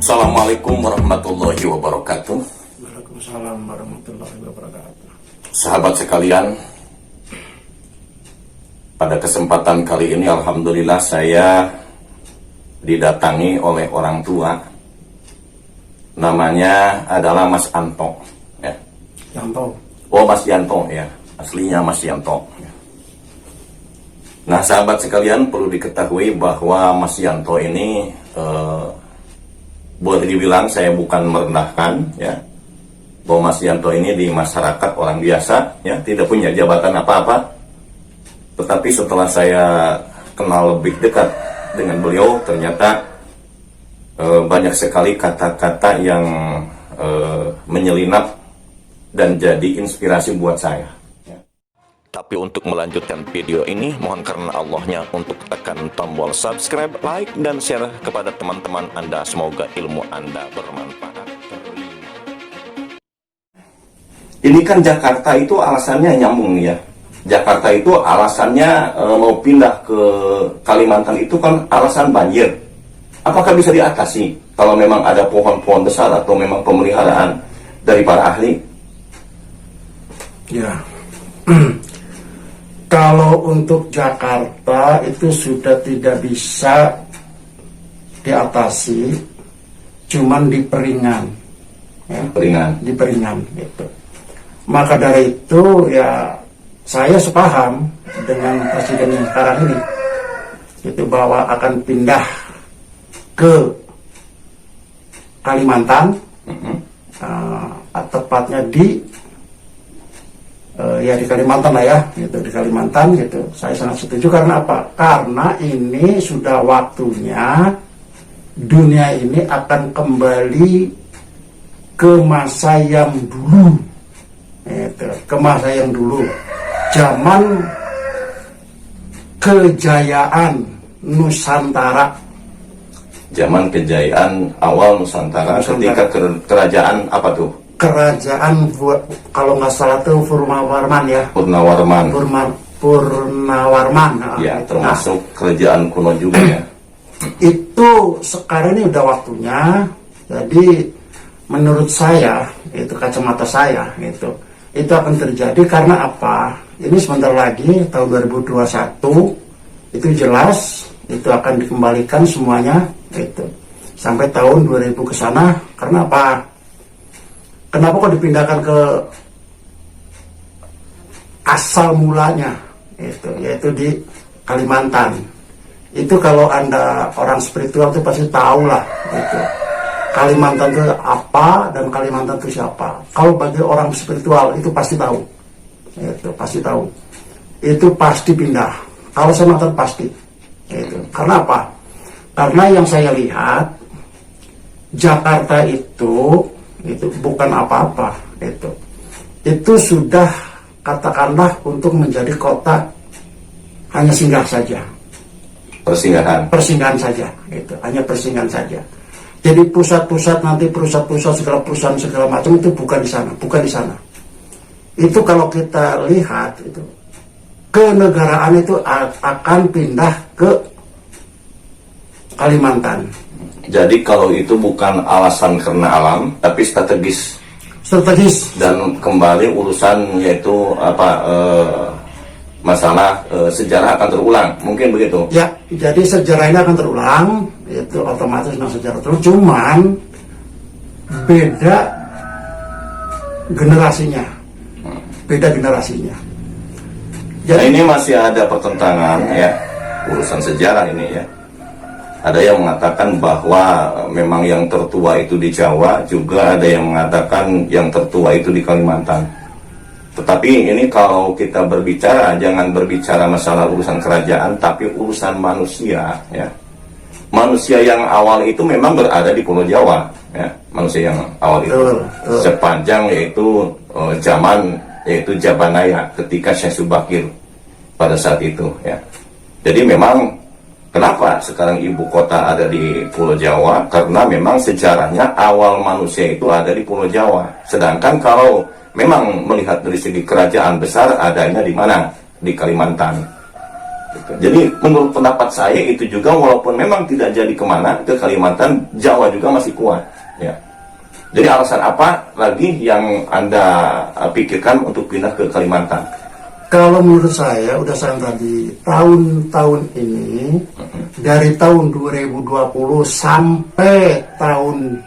Assalamualaikum warahmatullahi wabarakatuh. Waalaikumsalam warahmatullahi wabarakatuh. Sahabat sekalian, pada kesempatan kali ini alhamdulillah saya didatangi oleh orang tua. Namanya adalah Mas Anto ya. Yanto. Oh, Mas Yanto ya. Aslinya Mas Yanto. Nah, sahabat sekalian, perlu diketahui bahwa Mas Yanto ini boleh dibilang saya bukan merendahkan ya, bahwa Mas Yanto ini di masyarakat orang biasa ya, tidak punya jabatan apa-apa. Tetapi setelah saya kenal lebih dekat dengan beliau, ternyata banyak sekali kata-kata yang menyelinap dan jadi inspirasi buat saya. Tapi untuk melanjutkan video ini, mohon karena Allahnya untuk tekan tombol subscribe, like, dan share kepada teman-teman Anda. Semoga ilmu Anda bermanfaat. Ini kan Jakarta itu alasannya nyambung ya. Jakarta itu alasannya mau pindah ke Kalimantan itu kan alasan banjir. Apakah bisa diatasi kalau memang ada pohon-pohon besar atau memang pemeliharaan dari para ahli? Ya. Kalau untuk Jakarta itu sudah tidak bisa diatasi, cuman diperingan, ya. Diperingan gitu. Maka dari itu ya saya sepaham dengan presiden yang sekarang ini, itu bahwa akan pindah ke Kalimantan, tepatnya di ya di Kalimantan lah ya, gitu, di Kalimantan gitu. Saya sangat setuju karena apa? Karena ini sudah waktunya dunia ini akan kembali ke masa yang dulu, gitu, ke masa yang dulu, zaman kejayaan Nusantara. Zaman kejayaan awal Nusantara. Ketika kerajaan apa tuh? Kerajaan, kalau nggak salah tuh Purnawarman ya. Purnawarman. Purnawarman. Ya, termasuk kerajaan kuno juga ya. Itu sekarang ini udah waktunya. Jadi menurut saya, itu kacamata saya, itu akan terjadi karena apa? Ini sebentar lagi tahun 2021 itu jelas itu akan dikembalikan semuanya itu sampai tahun 2000 ke sana. Karena apa? Kenapa kok dipindahkan ke asal mulanya, yaitu di Kalimantan. Itu kalau Anda orang spiritual itu pasti tahu lah, Kalimantan itu apa dan Kalimantan itu siapa. Kalau bagi orang spiritual itu pasti tahu, itu pasti pindah. Kalau Kalimantan pasti, Karena apa? Karena yang saya lihat Jakarta itu bukan apa-apa, itu sudah katakanlah untuk menjadi kota hanya singgah saja, persinggahan saja, hanya persinggahan saja. Jadi pusat-pusat nanti segala perusahaan segala macam itu bukan di sana. Itu kalau kita lihat itu kenegaraan itu akan pindah ke Kalimantan. Jadi kalau itu bukan alasan karena alam, tapi strategis. Dan kembali urusan yaitu masalah sejarah akan terulang, mungkin begitu. Ya, jadi sejarah ini akan terulang, itu otomatis sejarah terulang. Cuman beda generasinya. Jadi, nah, ini masih ada pertentangan ya, urusan sejarah ini ya. Ada yang mengatakan bahwa memang yang tertua itu di Jawa, juga ada yang mengatakan yang tertua itu di Kalimantan. Tetapi ini kalau kita berbicara, jangan berbicara masalah urusan kerajaan, tapi urusan manusia ya. Manusia yang awal itu memang berada di Pulau Jawa ya. Manusia yang awal itu sepanjang yaitu zaman yaitu Jabanaya ketika Syekh Subakir pada saat itu ya. Jadi memang kenapa sekarang ibu kota ada di Pulau Jawa? Karena memang sejarahnya awal manusia itu ada di Pulau Jawa. Sedangkan kalau memang melihat dari segi kerajaan besar adanya di mana? Di Kalimantan. Gitu. Jadi menurut pendapat saya itu juga walaupun memang tidak jadi kemana ke Kalimantan, Jawa juga masih kuat. Ya. Jadi alasan apa lagi yang Anda pikirkan untuk pindah ke Kalimantan? Kalau menurut saya, udah saya tadi, tahun-tahun ini, dari tahun 2020 sampai tahun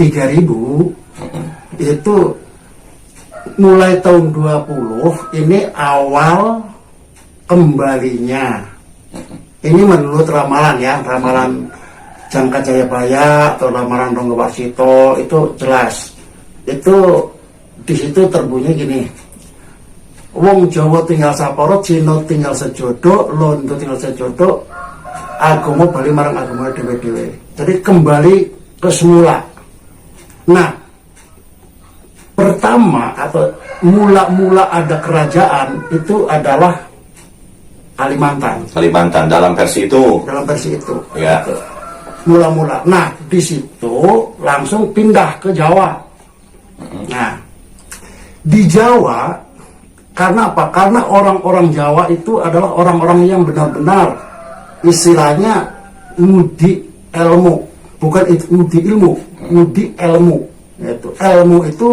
3000, itu mulai tahun 20 ini awal kembalinya. Ini menurut ramalan ya, ramalan Jangka Jayabaya atau ramalan Ronggo Warsito itu jelas. Itu di situ terbunyi gini. Wong Jawa tinggal saporo, Cina tinggal sejodo, Londo tinggal sejodo, agama bali marang agama dhewe-dhewe. Jadi kembali ke semula. Nah, pertama atau mula-mula ada kerajaan itu adalah Kalimantan. Kalimantan dalam versi itu. Dalam versi itu. Ya. Mula-mula. Nah, di situ langsung pindah ke Jawa. Nah, di Jawa karena apa? Karena orang-orang Jawa itu adalah orang-orang yang benar-benar istilahnya ngudi ilmu, bukan ngudi ilmu, ngudi ilmu. Itu ilmu itu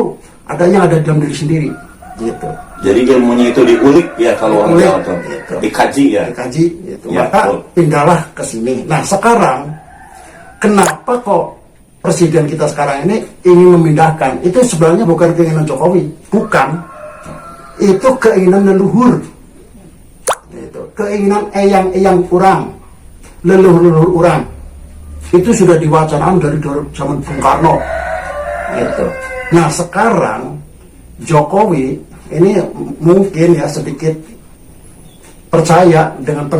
adanya ada dalam diri sendiri, gitu. Jadi ilmunya itu diulik ya kalau orang Jawa tuh, gitu. dikaji ya. Dikaji, gitu. Ya, Maka betul. pindahlah ke sini. Nah, sekarang kenapa kok presiden kita sekarang ini ingin memindahkan? Itu sebenarnya bukan keinginan Jokowi, bukan. Itu keinginan leluhur, itu keinginan eyang-eyang kurang, leluhur-leluhur orang. Itu sudah diwacanakan dari zaman Bung Karno, gitu. Nah, sekarang Jokowi ini mungkin ya sedikit percaya dengan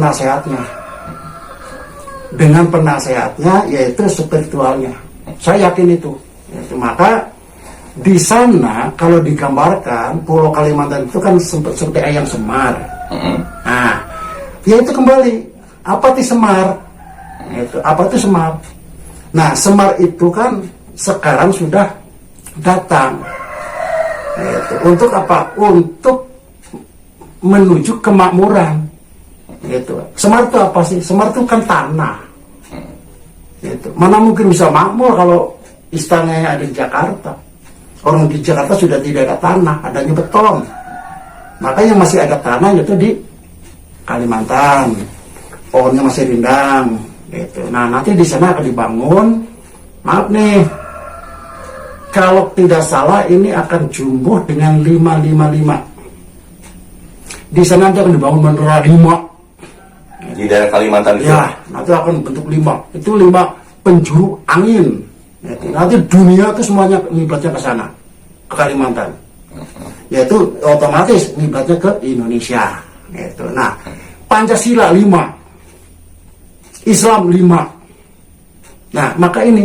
penasehatnya yaitu spiritualnya. Saya yakin itu. Maka di sana kalau digambarkan Pulau Kalimantan itu kan seperti ayam semar. Nah, ya itu kembali apa itu semar? Itu apa itu semar? Nah, semar itu kan sekarang sudah datang. Itu untuk apa? Untuk menuju kemakmuran. Itu semar itu apa sih? Semar itu kan tanah. Itu mana mungkin bisa makmur kalau istananya ada di Jakarta. Orang di Jakarta sudah tidak ada tanah, adanya beton. Maka yang masih ada tanah itu di Kalimantan. Pohonnya masih rindang, gitu. Nah, nanti di sana akan dibangun. Maaf nih, kalau tidak salah ini akan jumbo dengan 555. Di sana nanti akan dibangun menara 5. Di daerah Kalimantan itu. Ya, nanti akan bentuk 5. Itu 5 penjuru angin. Nanti dunia itu semuanya ngiblatnya ke sana, ke Kalimantan. Yaitu otomatis ngiblatnya ke Indonesia. Gitu. Nah, Pancasila 5, Islam 5. Nah, maka ini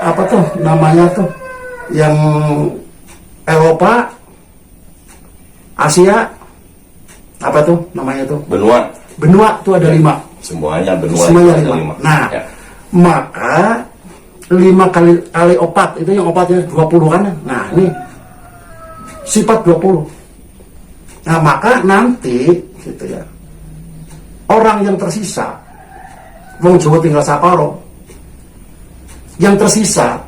apa tuh namanya tuh yang Eropa, Asia, apa tuh namanya tuh? Benua itu ada 5. Semuanya benua. Semuanya ada 5. Nah, ya. maka 5 kali opat itu yang opatnya 20 kan? Nah, ini sifat 20. Nah, maka nanti gitu ya. Orang yang tersisa, wong Jawa tinggal saparo. Yang tersisa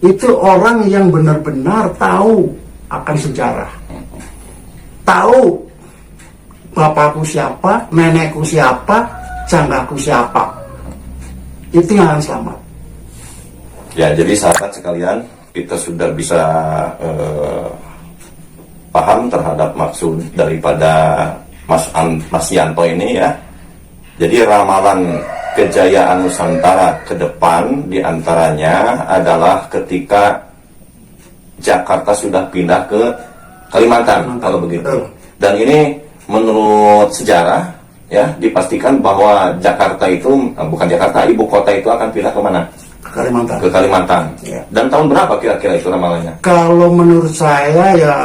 itu orang yang benar-benar tahu akan sejarah. Tahu bapakku siapa, nenekku siapa, janggaku siapa. Itu yang akan selamat. Ya, jadi sahabat sekalian, kita sudah bisa paham terhadap maksud daripada Mas Yanto ini ya. Jadi ramalan kejayaan Nusantara ke depan diantaranya adalah ketika Jakarta sudah pindah ke Kalimantan. Kalau begitu. Dan ini menurut sejarah ya dipastikan bahwa Jakarta itu bukan Jakarta, ibu kota itu akan pindah ke mana? Ke Kalimantan. Ya. Dan tahun berapa kira-kira itu ramalannya? Kalau menurut saya ya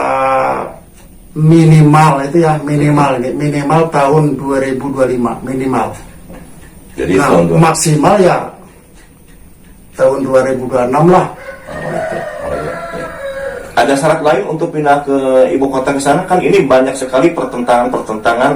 minimal tahun 2025 minimal. Jadi nah, tahun maksimal ya tahun 2026 lah. Oh, iya, iya. Ada syarat lain untuk pindah ke ibu kota ke sana? Kan ini banyak sekali pertentangan-pertentangan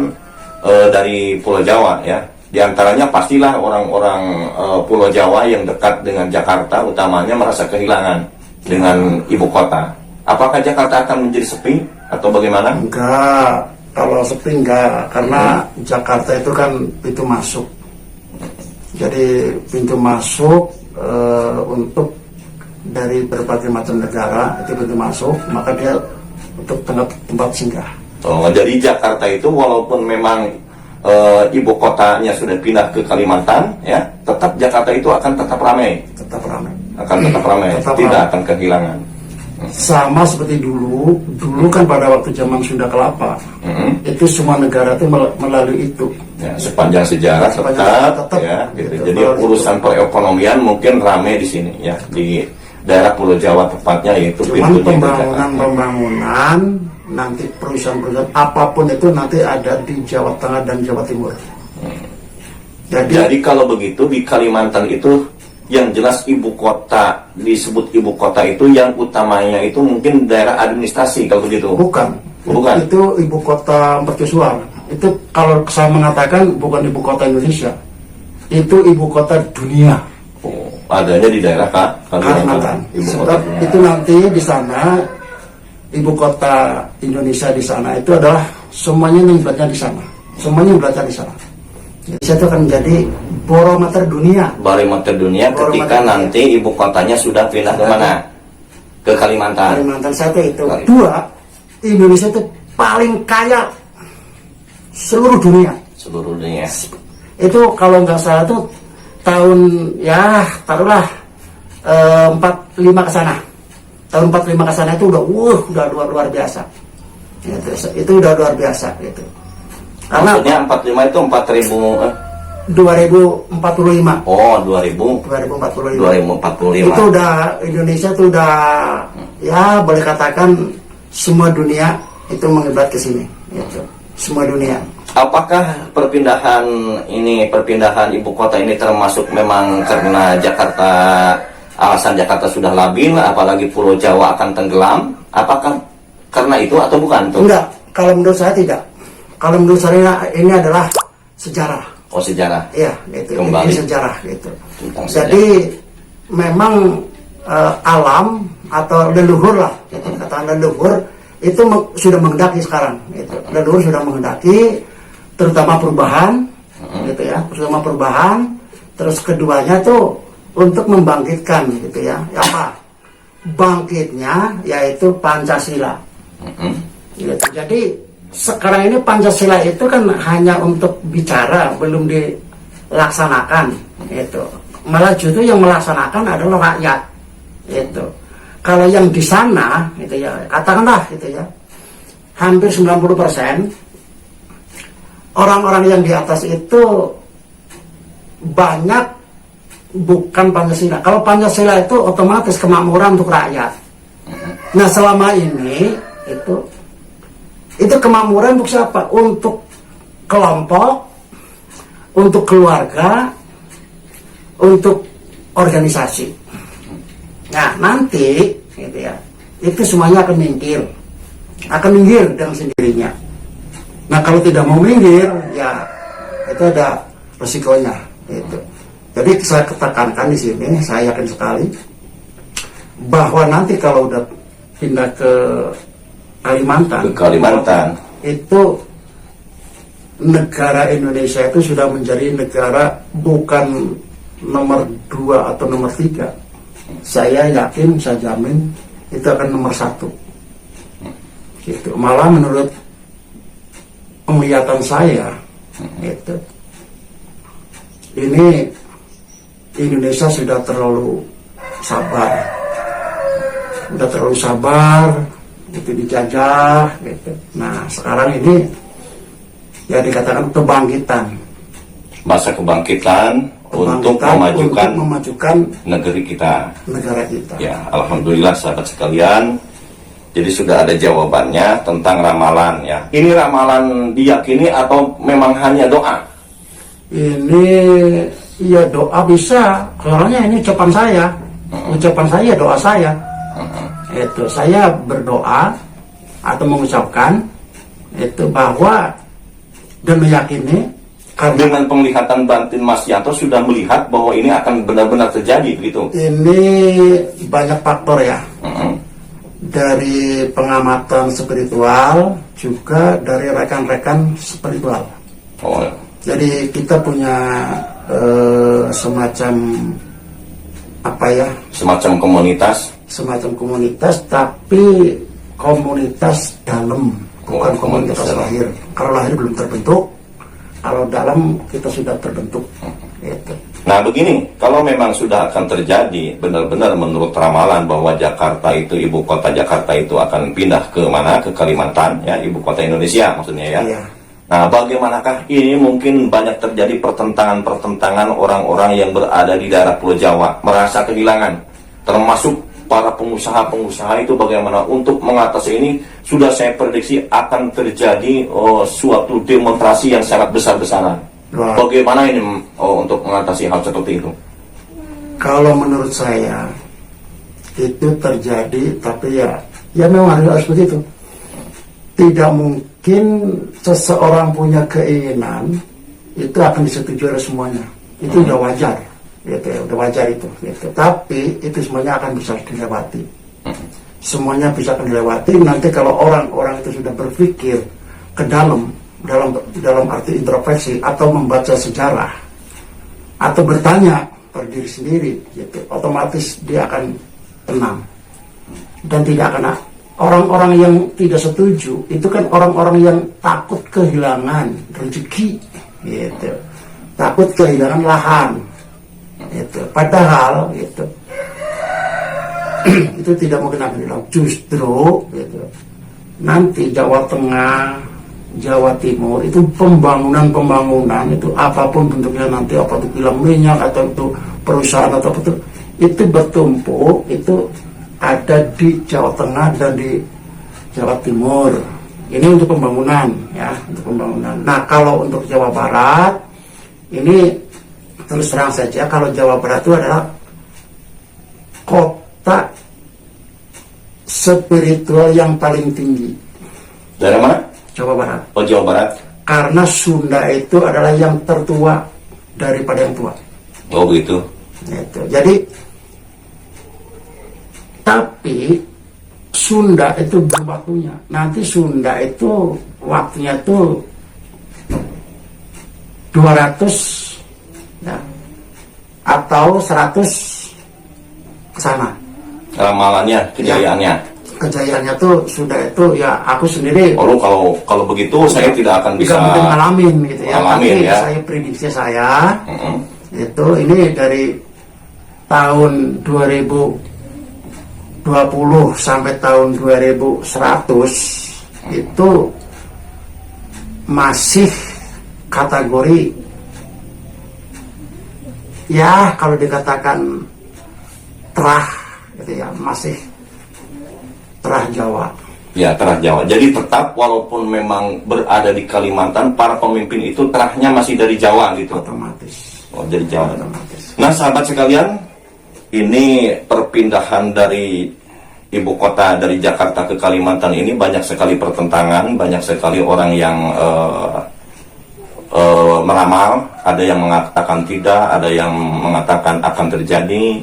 dari Pulau Jawa ya. Di antaranya pastilah orang-orang Pulau Jawa yang dekat dengan Jakarta utamanya merasa kehilangan dengan ibu kota. Apakah Jakarta akan menjadi sepi atau bagaimana? Enggak, kalau sepi enggak, karena Jakarta itu kan pintu masuk. Jadi pintu masuk untuk dari berbagai macam negara, itu pintu masuk, maka dia untuk tempat singgah. Oh, jadi Jakarta itu walaupun memang ibu kotanya sudah pindah ke Kalimantan, ya, tetap Jakarta itu akan tetap ramai. Tetap ramai. Akan tetap ramai, Tetap tidak ramai. akan kehilangan. Sama seperti dulu kan pada waktu zaman Sunda Kelapa, itu semua negara itu melalui itu. Ya, sepanjang sejarah tetap ya, gitu. Jadi urusan perekonomian mungkin ramai di sini, ya, di daerah Pulau Jawa tepatnya, yaitu Cuman pintunya ke Jakarta. pembangunan nanti perusahaan-perusahaan apapun itu nanti ada di Jawa Tengah dan Jawa Timur. Jadi kalau begitu di Kalimantan itu yang jelas ibu kota, disebut ibu kota itu yang utamanya itu mungkin daerah administrasi kalau begitu. Bukan. Itu ibu kota mercusuar. Itu kalau saya mengatakan bukan ibu kota Indonesia, itu ibu kota dunia. Oh, adanya di daerah Kalimantan. Ibu kota Sebab dunia. itu nanti di sana ibu kota Indonesia di sana itu adalah semuanya yang belajar di sana. Semuanya yang belajar di sana. Indonesia itu akan menjadi barometer dunia. Barometer dunia ketika nanti ibu kotanya sudah pindah ke mana? Ke Kalimantan. Kalimantan satu itu. Dua, Indonesia itu paling kaya seluruh dunia. Seluruh dunia. Itu kalau nggak salah itu tahun ya taruhlah 45 ke sana. Tahun 45 ke sana itu udah luar biasa. Itu udah luar biasa gitu. Karena Maksudnya 45 itu 2045. Oh, 2000. 2045. 2045. Itu udah Indonesia itu udah ya boleh katakan semua dunia itu mengiblat ke sini gitu. Semua dunia. Apakah perpindahan ibu kota ini termasuk memang karena Jakarta, alasan Jakarta sudah labil, apalagi Pulau Jawa akan tenggelam? Apakah karena itu atau bukan tuh? Enggak, kalau menurut saya tidak. Kalau menurut saya ini adalah sejarah. Oh, sejarah. Iya, itu Kembali. ini sejarah gitu. Tentang Jadi memang alam atau leluhur lah, gitu. Kata leluhur itu sudah menghendaki sekarang. Gitu. Leluhur sudah menghendaki, terutama perubahan, gitu ya, terutama perubahan. Terus keduanya tuh untuk membangkitkan, gitu ya. Apa? Bangkitnya yaitu Pancasila. Gitu. Jadi sekarang ini Pancasila itu kan hanya untuk bicara, belum dilaksanakan. Gitu. Malah justru yang melaksanakan adalah rakyat. Gitu. Kalau yang di sana, gitu ya, katakanlah, gitu ya, hampir 90% orang-orang yang di atas itu banyak bukan Pancasila. Kalau Pancasila itu otomatis kemakmuran untuk rakyat. Nah selama ini itu kemakmuran untuk siapa? Untuk kelompok, untuk keluarga, untuk organisasi. Nah nanti gitu ya, itu semuanya akan minggir dengan sendirinya. Nah kalau tidak mau minggir, ya itu ada resikonya. Gitu. Jadi saya tekankan di sini, saya yakin sekali bahwa nanti kalau udah pindah ke Kalimantan, itu negara Indonesia itu sudah menjadi negara bukan nomor 2 atau nomor 3. Saya yakin, saya jamin itu akan nomor 1. Gitu. Malah menurut penglihatan saya, gitu, ini Indonesia sudah terlalu sabar, itu dijajah, gitu. Nah sekarang ini ya dikatakan kebangkitan. Masa kebangkitan untuk memajukan negeri kita. Negara kita. Ya, alhamdulillah sahabat sekalian. Jadi sudah ada jawabannya tentang ramalan ya. Ini ramalan diyakini atau memang hanya doa? Ini ya doa bisa, soalnya ini ucapan saya, doa saya. itu saya berdoa atau mengucapkan itu bahwa dan meyakini karena Dengan penglihatan batin Mas Yanto sudah melihat bahwa ini akan benar-benar terjadi begitu. ini banyak faktor ya, Mm-mm. dari pengamatan spiritual juga dari rekan-rekan spiritual. Oh, Jadi kita punya semacam apa ya, semacam komunitas. semacam komunitas, tapi komunitas dalam, bukan Oh, komunitas komunitas dalam. lahir. Kalau lahir belum terbentuk, kalau dalam kita sudah terbentuk. Gitu. Nah begini, kalau memang sudah akan terjadi benar-benar menurut ramalan bahwa Jakarta itu, ibu kota Jakarta itu akan pindah ke mana? Ke Kalimantan, ya, ibu kota Indonesia maksudnya ya. Iya. Nah bagaimanakah ini mungkin banyak terjadi pertentangan-pertentangan orang-orang yang berada di daerah Pulau Jawa merasa kehilangan, termasuk para pengusaha-pengusaha itu bagaimana untuk mengatasi ini? Sudah saya prediksi akan terjadi suatu demonstrasi yang sangat besar-besaran. Wah. Bagaimana ini untuk mengatasi hal seperti itu? Kalau menurut saya itu terjadi, tapi ya memang harus begitu. Tidak mungkin seseorang punya keinginan itu akan disetujui oleh semuanya. Itu udah wajar, gitu ya, udah wajar itu. Gitu. Tapi itu semuanya akan bisa dilewati. Semuanya bisa akan dilewati. Nanti kalau orang-orang itu sudah berpikir ke dalam arti introspeksi atau membaca sejarah atau bertanya pada diri sendiri, gitu, otomatis dia akan tenang dan tidak akan. Orang-orang yang tidak setuju itu kan orang-orang yang takut kehilangan rezeki, gitu, takut kehilangan lahan, gitu. Padahal gitu itu tidak mungkin akan dilakukan. Justru gitu, nanti Jawa Tengah, Jawa Timur itu pembangunan itu apapun bentuknya nanti, apa itu kilang minyak atau itu perusahaan atau apa itu bertumpuk, itu ada di Jawa Tengah dan di Jawa Timur. Ini untuk pembangunan ya, untuk pembangunan. Nah kalau untuk Jawa Barat ini terus terang saja, kalau Jawa Barat itu adalah kota spiritual yang paling tinggi. Daerah mana? Jawa Barat. Oh, Jawa Barat. Karena Sunda itu adalah yang tertua daripada yang tua. Oh begitu. Gitu. Jadi, tapi Sunda itu berwaktunya. Nanti Sunda itu waktunya itu 200 ya, atau 100 ke sana. Ramalannya, kejayaannya. Kejayaannya tuh sudah itu ya, aku sendiri Oh, kalau begitu saya tidak akan bisa mungkin ngalamin gitu ya. ngalamin, Tapi ya. saya prediksi saya Mm-mm. itu ini dari tahun 2020 sampai tahun 2100 itu masih kategori ya, kalau dikatakan terah gitu ya, masih terah Jawa. Ya, terah Jawa. Jadi tetap walaupun memang berada di Kalimantan, para pemimpin itu terahnya masih dari Jawa gitu. Otomatis. Oh, dari Jawa. Otomatis. Nah, sahabat sekalian, ini perpindahan dari ibu kota dari Jakarta ke Kalimantan ini banyak sekali pertentangan, banyak sekali orang yang meramal, ada yang mengatakan tidak, ada yang mengatakan akan terjadi.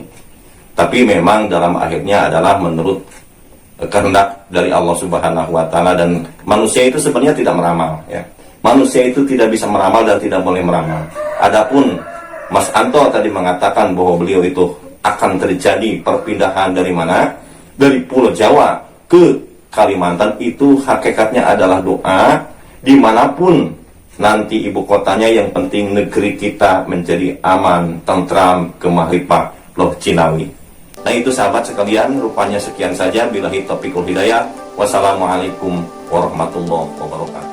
Tapi memang dalam akhirnya adalah menurut kehendak dari Allah Subhanahu wa Ta'ala, dan manusia itu sebenarnya tidak meramal ya. Manusia itu tidak bisa meramal dan tidak boleh meramal. Adapun Mas Anto tadi mengatakan bahwa beliau itu akan terjadi perpindahan dari mana? Dari Pulau Jawa ke Kalimantan, itu hakikatnya adalah doa dimanapun nanti ibu kotanya, yang penting negeri kita menjadi aman, tentram, kemahlipah, loh Cinawi. Nah itu sahabat sekalian, rupanya sekian saja. Billahi taufiqul hidayah. Wassalamualaikum warahmatullahi wabarakatuh.